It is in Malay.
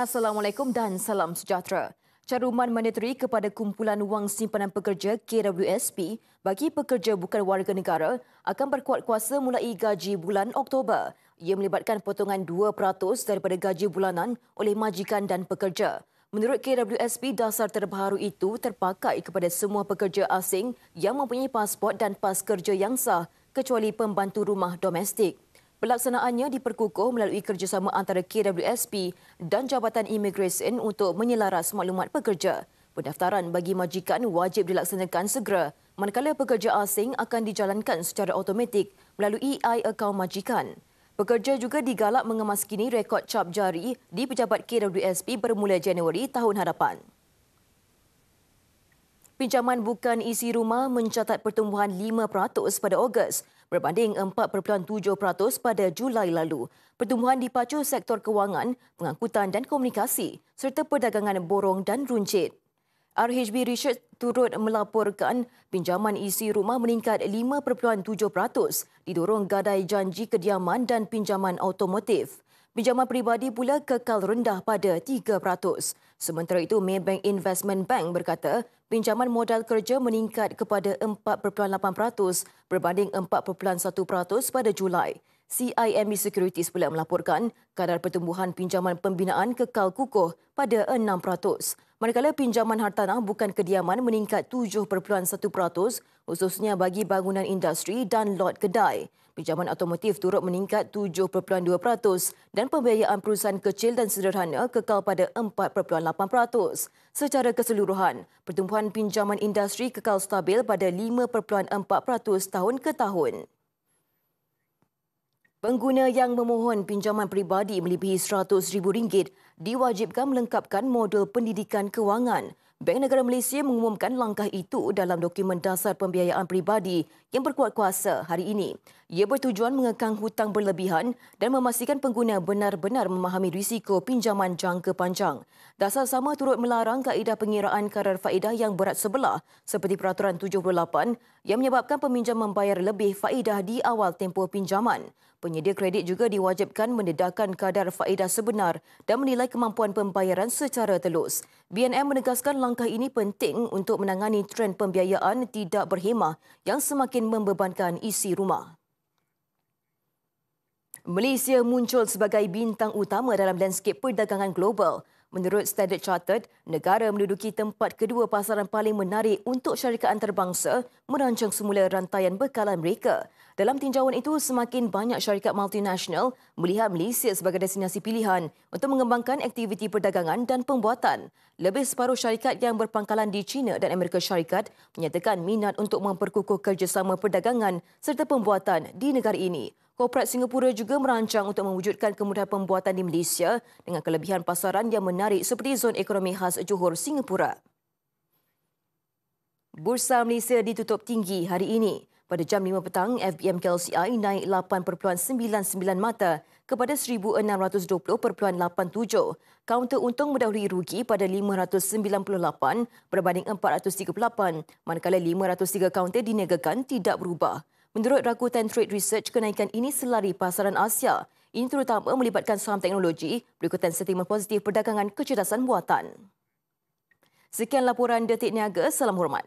Assalamualaikum dan salam sejahtera. Caruman monetary kepada Kumpulan Wang Simpanan Pekerja KWSP bagi pekerja bukan warga negara akan berkuat kuasa mulai gaji bulan Oktober. Ia melibatkan potongan 2% daripada gaji bulanan oleh majikan dan pekerja. Menurut KWSP, dasar terbaru itu terpakai kepada semua pekerja asing yang mempunyai pasport dan pas kerja yang sah kecuali pembantu rumah domestik. Pelaksanaannya diperkukuh melalui kerjasama antara KWSP dan Jabatan Imigresen untuk menyelaras maklumat pekerja. Pendaftaran bagi majikan wajib dilaksanakan segera, manakala pekerja asing akan dijalankan secara automatik melalui akaun majikan. Pekerja juga digalak mengemaskini rekod cap jari di pejabat KWSP bermula Januari tahun hadapan. Pinjaman bukan isi rumah mencatat pertumbuhan 5% pada Ogos berbanding 4.7% pada Julai lalu. Pertumbuhan dipacu sektor kewangan, pengangkutan dan komunikasi serta perdagangan borong dan runcit. RHB Research turut melaporkan pinjaman isi rumah meningkat 5.7%, didorong gadai janji kediaman dan pinjaman automotif. Pinjaman peribadi pula kekal rendah pada 3%. Sementara itu, Maybank Investment Bank berkata pinjaman modal kerja meningkat kepada 4.8% berbanding 4.1% pada Julai. CIMB Securities pula melaporkan kadar pertumbuhan pinjaman pembinaan kekal kukuh pada 6%. Manakala pinjaman hartanah bukan kediaman meningkat 7.1%, khususnya bagi bangunan industri dan lot kedai. Pinjaman automotif turut meningkat 7.2% dan pembiayaan perusahaan kecil dan sederhana kekal pada 4.8%. Secara keseluruhan, pertumbuhan pinjaman industri kekal stabil pada 5.4% tahun ke tahun. Pengguna yang memohon pinjaman peribadi melebihi RM100,000 diwajibkan melengkapkan modul pendidikan kewangan. Bank Negara Malaysia mengumumkan langkah itu dalam dokumen dasar pembiayaan peribadi yang berkuat kuasa hari ini. Ia bertujuan mengekang hutang berlebihan dan memastikan pengguna benar-benar memahami risiko pinjaman jangka panjang. Dasar sama turut melarang kaedah pengiraan kadar faedah yang berat sebelah seperti Peraturan 78 yang menyebabkan peminjam membayar lebih faedah di awal tempoh pinjaman. Penyedia kredit juga diwajibkan mendedahkan kadar faedah sebenar dan menilai kemampuan pembayaran secara telus. BNM menegaskan langkah ini penting untuk menangani trend pembiayaan tidak berhemah yang semakin membebankan isi rumah. Malaysia muncul sebagai bintang utama dalam landskep perdagangan global. Menurut Standard Chartered, negara menduduki tempat kedua pasaran paling menarik untuk syarikat antarabangsa merancang semula rantaian bekalan mereka. Dalam tinjauan itu, semakin banyak syarikat multinasional melihat Malaysia sebagai destinasi pilihan untuk mengembangkan aktiviti perdagangan dan pembuatan. Lebih separuh syarikat yang berpangkalan di China dan Amerika Syarikat menyatakan minat untuk memperkukuh kerjasama perdagangan serta pembuatan di negara ini. Korporat Singapura juga merancang untuk mewujudkan kemudahan pembuatan di Malaysia dengan kelebihan pasaran yang menarik seperti zon ekonomi khas Johor, Singapura. Bursa Malaysia ditutup tinggi hari ini. Pada jam 5 petang, FBM KLCI naik 8.99 mata kepada 1620.87. Kaunter untung mendahului rugi pada 598 berbanding 438, manakala 503 kaunter diniegakan tidak berubah. Menurut Rakuten Trade Research, kenaikan ini selari pasaran Asia. Ini terutama melibatkan saham teknologi berikutan sentimen positif perdagangan kecerdasan buatan. Sekian laporan Detik Niaga. Salam hormat.